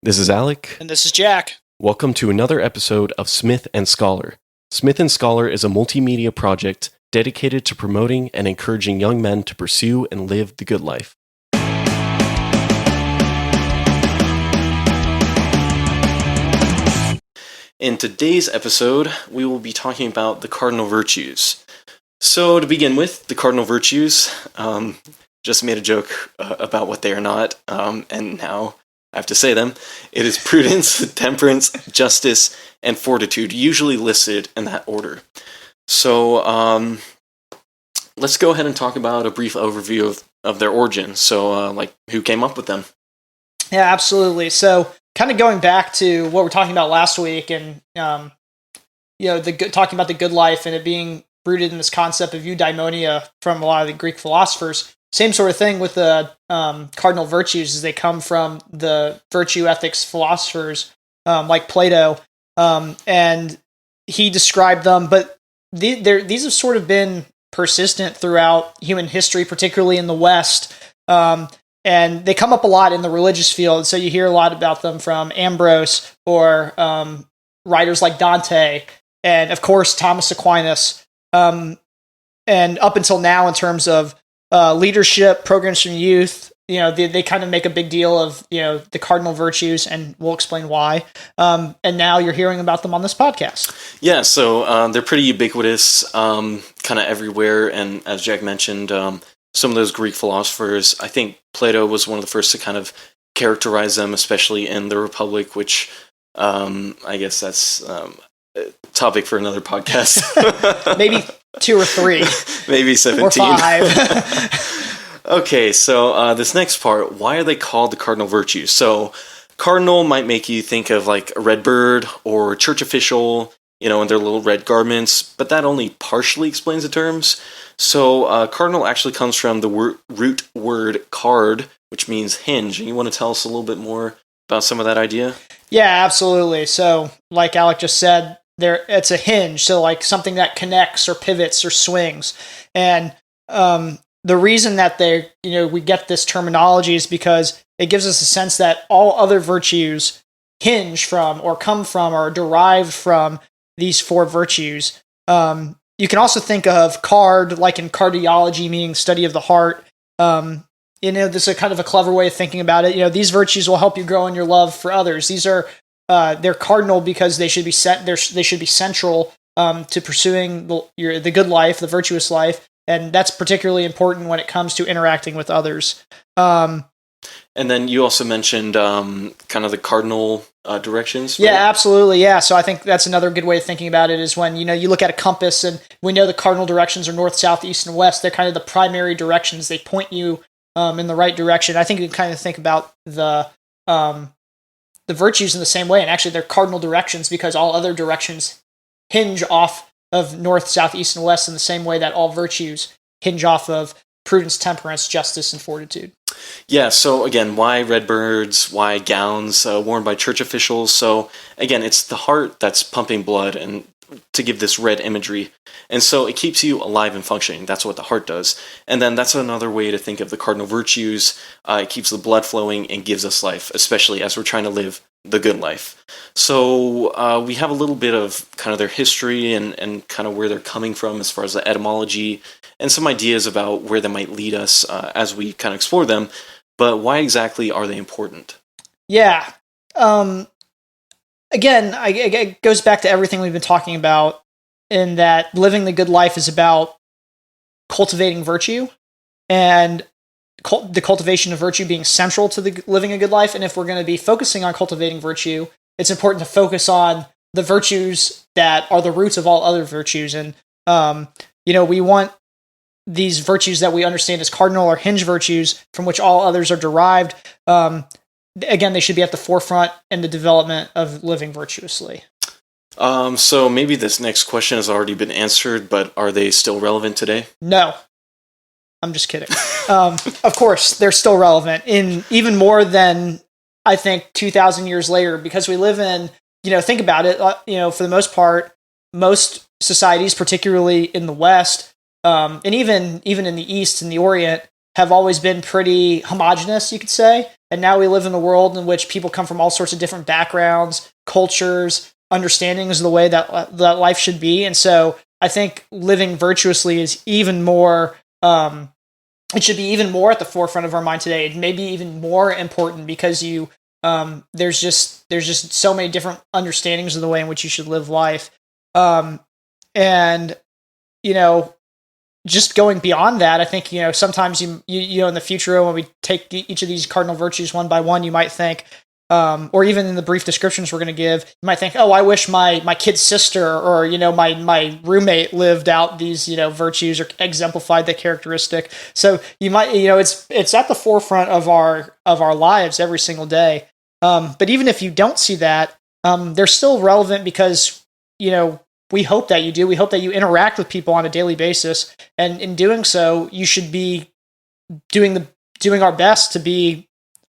This is Alec. And this is Jack. Welcome to another episode of Smith and Scholar. Smith and Scholar is a multimedia project dedicated to promoting and encouraging young men to pursue and live the good life. In today's episode, we will be talking about the cardinal virtues. So to begin with, the cardinal virtues, just made a joke about what they are not, and now I have to say them. It is prudence, temperance, justice, and fortitude, usually listed in that order. So let's go ahead and talk about a brief overview of their origin. So who came up with them? Yeah, absolutely. So kind of going back to what we're talking about last week and, talking about the good life and it being rooted in this concept of eudaimonia from a lot of the Greek philosophers. Same sort of thing with the cardinal virtues, as they come from the virtue ethics philosophers like Plato, and he described them. But these have sort of been persistent throughout human history, particularly in the West, and they come up a lot in the religious field. So you hear a lot about them from Ambrose or writers like Dante, and of course Thomas Aquinas, and up until now in terms of leadership, programs from youth, they kind of make a big deal of, the cardinal virtues, and we'll explain why. And now you're hearing about them on this podcast. Yeah, so they're pretty ubiquitous, kind of everywhere. And as Jack mentioned, some of those Greek philosophers, I think Plato was one of the first to kind of characterize them, especially in the Republic, which I guess that's a topic for another podcast. Maybe 2 or 3. Maybe 17. Or 5. Okay, so this next part, why are they called the cardinal virtues? So cardinal might make you think of like a red bird or a church official, in their little red garments, but that only partially explains the terms. So cardinal actually comes from the root word card, which means hinge. And you want to tell us a little bit more about some of that idea? Yeah, absolutely. So like Alec just said, it's a hinge, so like something that connects or pivots or swings. And the reason that we get this terminology is because it gives us a sense that all other virtues hinge from or come from or are derived from these 4 virtues. You can also think of card, like in cardiology, meaning study of the heart. This is a kind of a clever way of thinking about it. These virtues will help you grow in your love for others. These are they're cardinal because they should be they should be central to pursuing the good life, the virtuous life, and that's particularly important when it comes to interacting with others. And then you also mentioned kind of the cardinal directions. Right? Yeah, absolutely. Yeah, so I think that's another good way of thinking about it is when you look at a compass and we know the cardinal directions are north, south, east, and west. They're kind of the primary directions. They point you in the right direction. I think you can kind of think about the virtues in the same way, and actually they're cardinal directions because all other directions hinge off of north, south, east, and west in the same way that all virtues hinge off of prudence, temperance, justice, and fortitude. Yeah, so again, why red birds, why gowns worn by church officials? So again, it's the heart that's pumping blood and to give this red imagery. And so it keeps you alive and functioning. That's what the heart does. And then that's another way to think of the cardinal virtues. It keeps the blood flowing and gives us life, especially as we're trying to live the good life. So we have a little bit of kind of their history and kind of where they're coming from as far as the etymology and some ideas about where they might lead us as we kind of explore them. But why exactly are they important? Yeah. Again, it goes back to everything we've been talking about in that living the good life is about cultivating virtue and the cultivation of virtue being central to the living a good life. And if we're going to be focusing on cultivating virtue, it's important to focus on the virtues that are the roots of all other virtues. And, we want these virtues that we understand as cardinal or hinge virtues from which all others are derived. Again, they should be at the forefront in the development of living virtuously. So maybe this next question has already been answered, but are they still relevant today? No. I'm just kidding. Of course, they're still relevant in even more than I think 2,000 years later, because we live in, think about it, for the most part, most societies, particularly in the West, and even in the East and the Orient, have always been pretty homogenous, you could say. And now we live in a world in which people come from all sorts of different backgrounds, cultures, understandings of the way that life should be. And so I think living virtuously is even more, it should be even more at the forefront of our mind today. It may be even more important because there's just so many different understandings of the way in which you should live life. And, just going beyond that, I think, sometimes you in the future, when we take each of these cardinal virtues one by one, you might think, or even in the brief descriptions we're going to give, you might think, oh, I wish my kid's sister or, my roommate lived out these, virtues or exemplified the characteristic. So you might, it's at the forefront of our lives every single day. But even if you don't see that, they're still relevant because, we hope that you do. We hope that you interact with people on a daily basis. And in doing so, you should be doing our best to be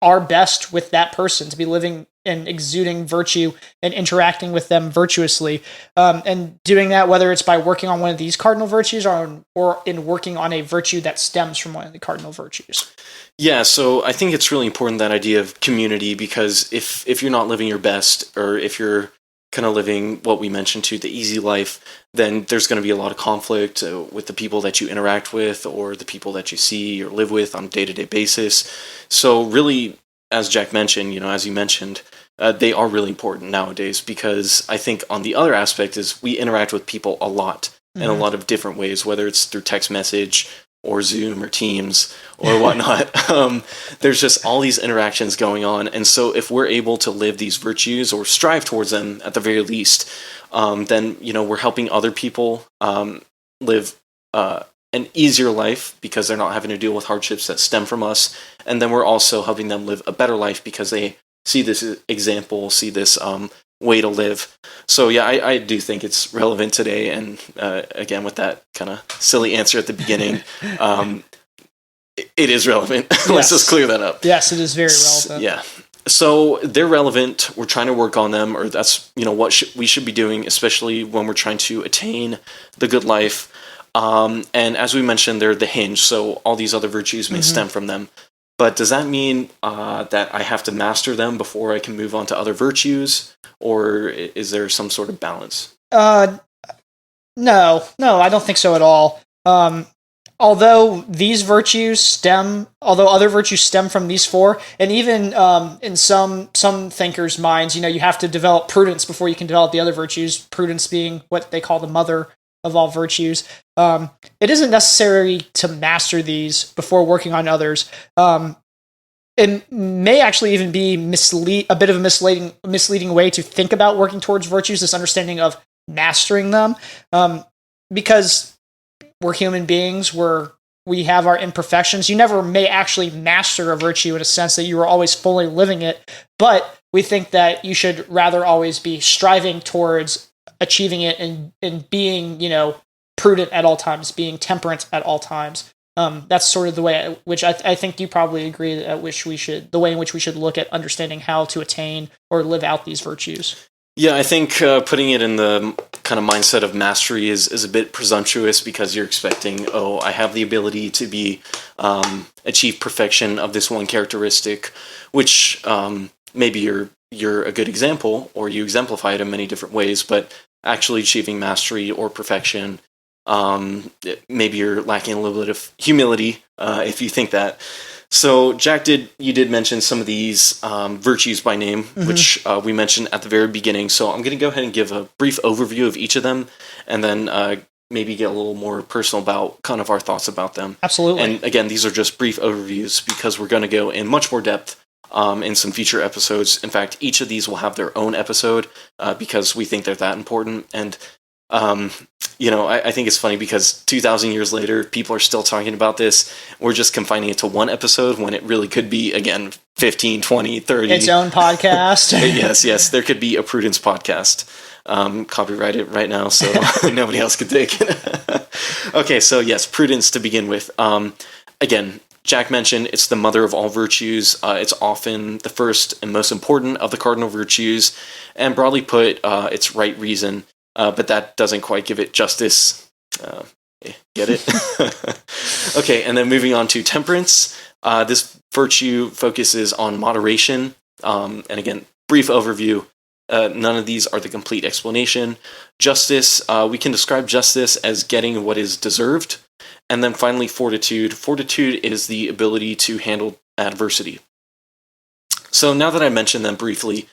our best with that person, to be living and exuding virtue and interacting with them virtuously. And doing that, whether it's by working on one of these cardinal virtues or in working on a virtue that stems from one of the cardinal virtues. Yeah, so I think it's really important, that idea of community, because if you're not living your best, or if you're kind of living what we mentioned too, the easy life, then there's going to be a lot of conflict with the people that you interact with or the people that you see or live with on a day-to-day basis. So really, as Jack mentioned, as you mentioned, they are really important nowadays, because I think on the other aspect is we interact with people a lot in a lot of different ways, whether it's through text message or Zoom or Teams or whatnot. There's just all these interactions going on. And so if we're able to live these virtues or strive towards them at the very least, then, we're helping other people live an easier life because they're not having to deal with hardships that stem from us. And then we're also helping them live a better life because they see this example, see this way to live. So yeah, I do think it's relevant today. And again, with that kind of silly answer at the beginning, it is relevant. Yes. Let's just clear that up. Yes, it is very relevant. Yeah. So they're relevant. We're trying to work on them, or that's what we should be doing, especially when we're trying to attain the good life. And as we mentioned, they're the hinge. So all these other virtues may stem from them. But does that mean that I have to master them before I can move on to other virtues? Or is there some sort of balance? No, I don't think so at all. Although other virtues stem from these four, and even in some thinkers' minds, you have to develop prudence before you can develop the other virtues, prudence being what they call the mother of all virtues. It isn't necessary to master these before working on others. It may actually even be a bit of a misleading way to think about working towards virtues, this understanding of mastering them, because we're human beings, we have our imperfections. You never may actually master a virtue in a sense that you are always fully living it, but we think that you should rather always be striving towards achieving it and being, prudent at all times, being temperance at all times. That's sort of the way which I think you probably agree the way in which we should look at understanding how to attain or live out these virtues. Yeah, I think putting it in the kind of mindset of mastery is a bit presumptuous, because you're expecting, I have the ability to be achieve perfection of this one characteristic, which maybe you're a good example, or you exemplify it in many different ways, but actually achieving mastery or perfection, maybe you're lacking a little bit of humility if you think that. So Jack, you did mention some of these virtues by name, which we mentioned at the very beginning. So I'm going to go ahead and give a brief overview of each of them, and then maybe get a little more personal about kind of our thoughts about them. Absolutely. And again, these are just brief overviews because we're going to go in much more depth in some future episodes. In fact, each of these will have their own episode because we think they're that important. And I think it's funny because 2,000 years later, people are still talking about this. We're just confining it to one episode when it really could be, again, 15, 20, 30. Its own podcast. Yes. There could be a Prudence podcast. Copyright it right now so nobody else could take it. Okay, so yes, prudence to begin with. Again, Jack mentioned it's the mother of all virtues. It's often the first and most important of the cardinal virtues. And broadly put, it's right reason. But that doesn't quite give it justice Get it? Okay, and then moving on to temperance. This virtue focuses on moderation. And again, brief overview. None of these are the complete explanation. Justice, we can describe justice as getting what is deserved. And then finally, fortitude. Fortitude is the ability to handle adversity. So now that I mentioned them briefly,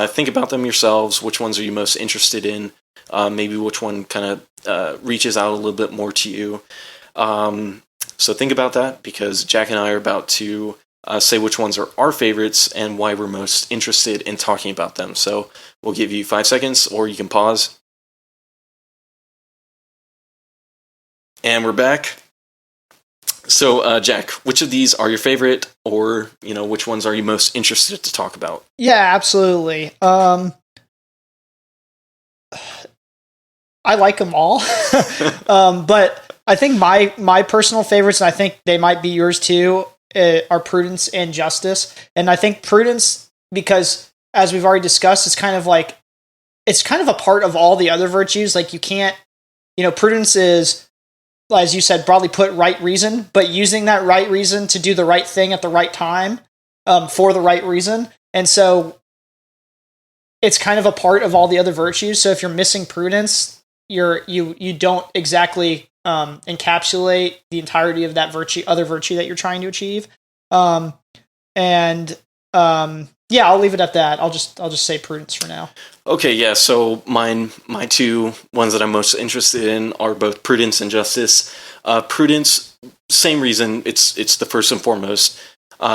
think about them yourselves. Which ones are you most interested in? Maybe which one kind of reaches out a little bit more to you. So think about that, because Jack and I are about to say which ones are our favorites and why we're most interested in talking about them. So we'll give you 5 seconds, or you can pause. And we're back. So, Jack, which of these are your favorite, or, which ones are you most interested to talk about? Yeah, absolutely. I like them all. But I think my personal favorites, and I think they might be yours too, are prudence and justice. And I think prudence, because as we've already discussed, it's kind of a part of all the other virtues. Like, you can't, prudence is, as you said, broadly put, right reason, but using that right reason to do the right thing at the right time, for the right reason. And so it's kind of a part of all the other virtues. So if you're missing prudence, you don't exactly encapsulate the entirety of that other virtue that you're trying to achieve. Yeah, I'll leave it at that. I'll just say prudence for now. Okay, yeah. So my two ones that I'm most interested in are both prudence and justice. Prudence, same reason. It's the first and foremost.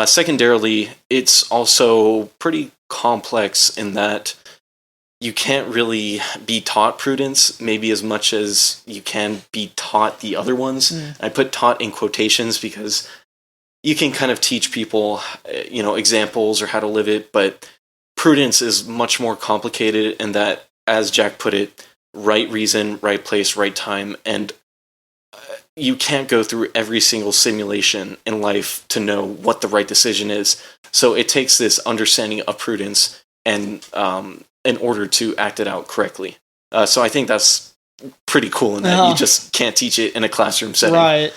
Secondarily, it's also pretty complex in that you can't really be taught prudence maybe as much as you can be taught the other ones. I put taught in quotations because you can kind of teach people, examples or how to live it, but prudence is much more complicated in that, as Jack put it, right reason, right place, right time, and you can't go through every single simulation in life to know what the right decision is. So it takes this understanding of prudence and in order to act it out correctly. So I think that's pretty cool in that you just can't teach it in a classroom setting. Right.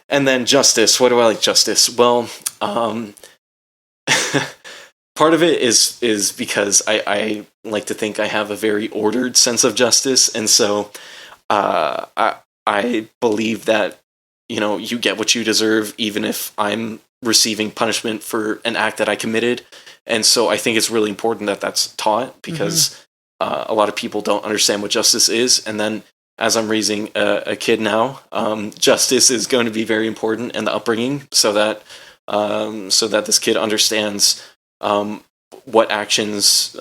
And then justice. Why do I like justice? Well, part of it is because I like to think I have a very ordered sense of justice, and so I believe that you get what you deserve, even if I'm receiving punishment for an act that I committed. And so I think it's really important that that's taught, because a lot of people don't understand what justice is, and then as I'm raising a kid now, justice is going to be very important in the upbringing, so that this kid understands what actions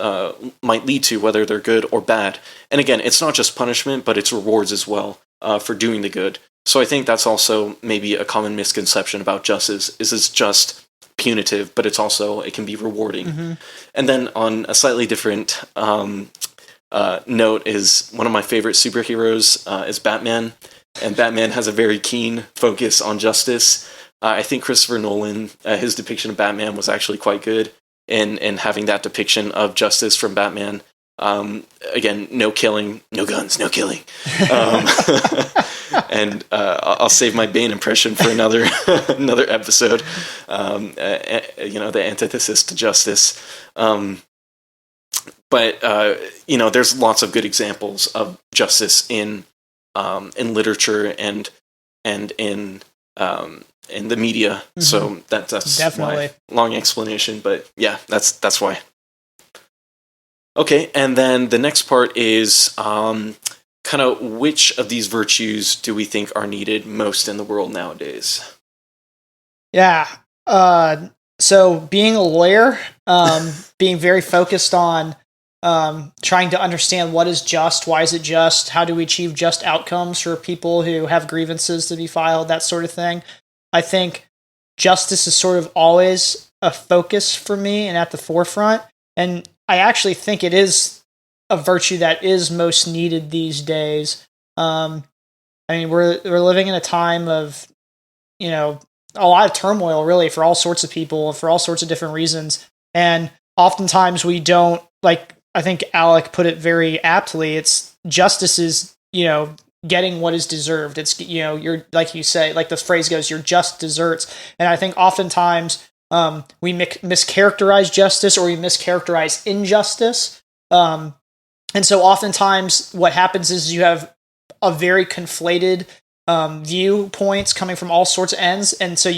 might lead to, whether they're good or bad. And again, it's not just punishment, but it's rewards as well for doing the good. So I think that's also maybe a common misconception about justice, is it's just punitive, but it can be rewarding. And then on a slightly different note, is one of my favorite superheroes is Batman, and Batman has a very keen focus on justice. I think Christopher Nolan, his depiction of Batman was actually quite good in having that depiction of justice from Batman. Again, no killing, no guns, no killing. And I'll save my Bane impression for another episode. The antithesis to justice. But there's lots of good examples of justice in literature and in the media. So that's definitely my long explanation. But yeah, that's why. Okay, and then the next part is kind of which of these virtues do we think are needed most in the world nowadays? Yeah. So being a lawyer, being very focused on trying to understand what is just, why is it just, how do we achieve just outcomes for people who have grievances to be filed, that sort of thing. I think justice is sort of always a focus for me and at the forefront. And I actually think it is a virtue that is most needed these days. We're living in a time of, a lot of turmoil, really, for all sorts of people, for all sorts of different reasons. And oftentimes we don't, like, I think Alec put it very aptly, it's justice is, getting what is deserved. It's, you're, like you say, like the phrase goes, you're just desserts. And I think oftentimes we mischaracterize justice, or we mischaracterize injustice. And so oftentimes what happens is you have a very conflated viewpoints coming from all sorts of ends. And so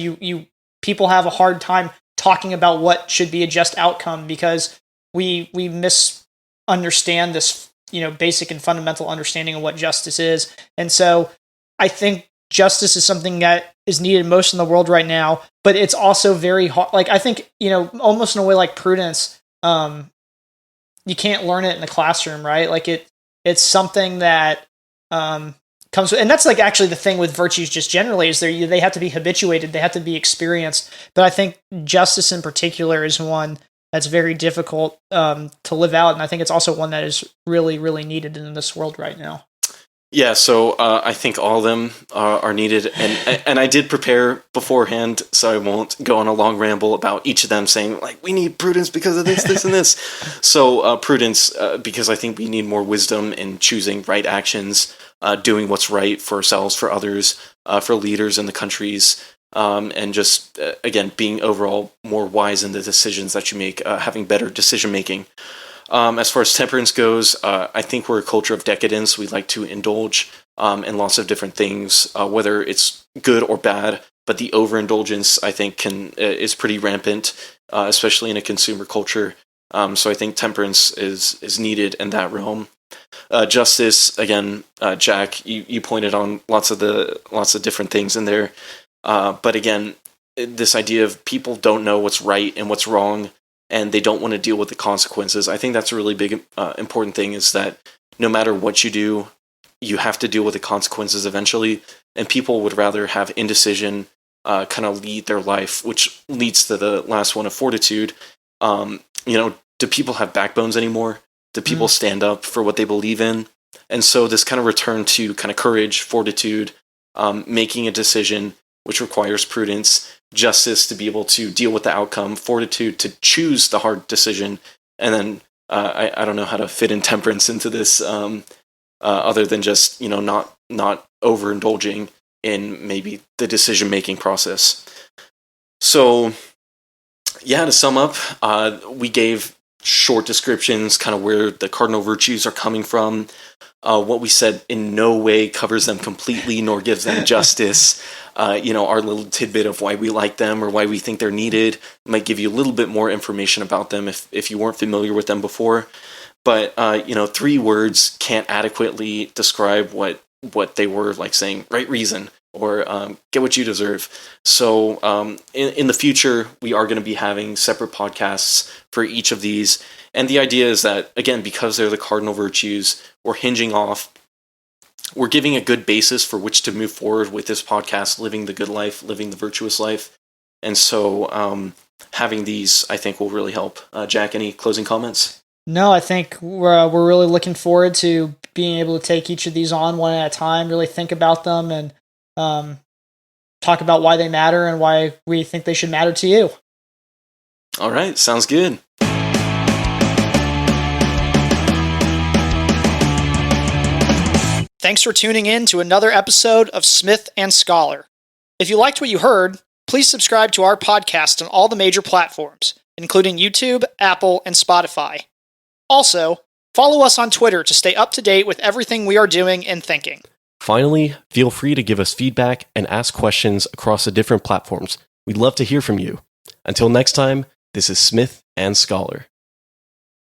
people have a hard time talking about what should be a just outcome, because we misunderstand this, basic and fundamental understanding of what justice is. And so I think justice is something that is needed most in the world right now, but it's also very hard. Like, I think, almost in a way like prudence, you can't learn it in the classroom, right? Like it's something that comes with, and that's like actually the thing with virtues just generally, is they have to be habituated, they have to be experienced. But I think justice in particular is one that's very difficult to live out, and I think it's also one that is really, really needed in this world right now. Yeah, so I think all of them are needed, and I did prepare beforehand, so I won't go on a long ramble about each of them saying, like, we need prudence because of this, this, and this. So prudence, because I think we need more wisdom in choosing right actions, doing what's right for ourselves, for others, for leaders in the countries, and just, again, being overall more wise in the decisions that you make, having better decision-making. As far as temperance goes, I think we're a culture of decadence. We like to indulge in lots of different things, whether it's good or bad. But the overindulgence, I think, is pretty rampant, especially in a consumer culture. So I think temperance is needed in that realm. Justice, again, Jack, you pointed on lots of different things in there. But again, this idea of people don't know what's right and what's wrong, and they don't want to deal with the consequences. I think that's a really big, important thing, is that no matter what you do, you have to deal with the consequences eventually. And people would rather have indecision kind of lead their life, which leads to the last one of fortitude. Do people have backbones anymore? Do people stand up for what they believe in? And so this kind of return to kind of courage, fortitude, making a decision, which requires prudence, justice to be able to deal with the outcome, fortitude to choose the hard decision, and then I don't know how to fit in temperance into this, other than just not overindulging in maybe the decision making process. So yeah, to sum up, we gave short descriptions, kind of where the cardinal virtues are coming from. What we said in no way covers them completely, nor gives them justice. Our little tidbit of why we like them or why we think they're needed might give you a little bit more information about them if you weren't familiar with them before. But 3 words can't adequately describe what they were, like saying right reason or get what you deserve. So in the future, we are going to be having separate podcasts for each of these. And the idea is that, again, because they're the cardinal virtues, we're giving a good basis for which to move forward with this podcast, living the good life, living the virtuous life. And so having these, I think, will really help. Jack, any closing comments? No, I think we're really looking forward to being able to take each of these on one at a time, really think about them, and talk about why they matter and why we think they should matter to you. All right, sounds good. Thanks for tuning in to another episode of Smith and Scholar. If you liked what you heard, please subscribe to our podcast on all the major platforms, including YouTube, Apple, and Spotify. Also, follow us on Twitter to stay up to date with everything we are doing and thinking. Finally, feel free to give us feedback and ask questions across the different platforms. We'd love to hear from you. Until next time, this is Smith and Scholar.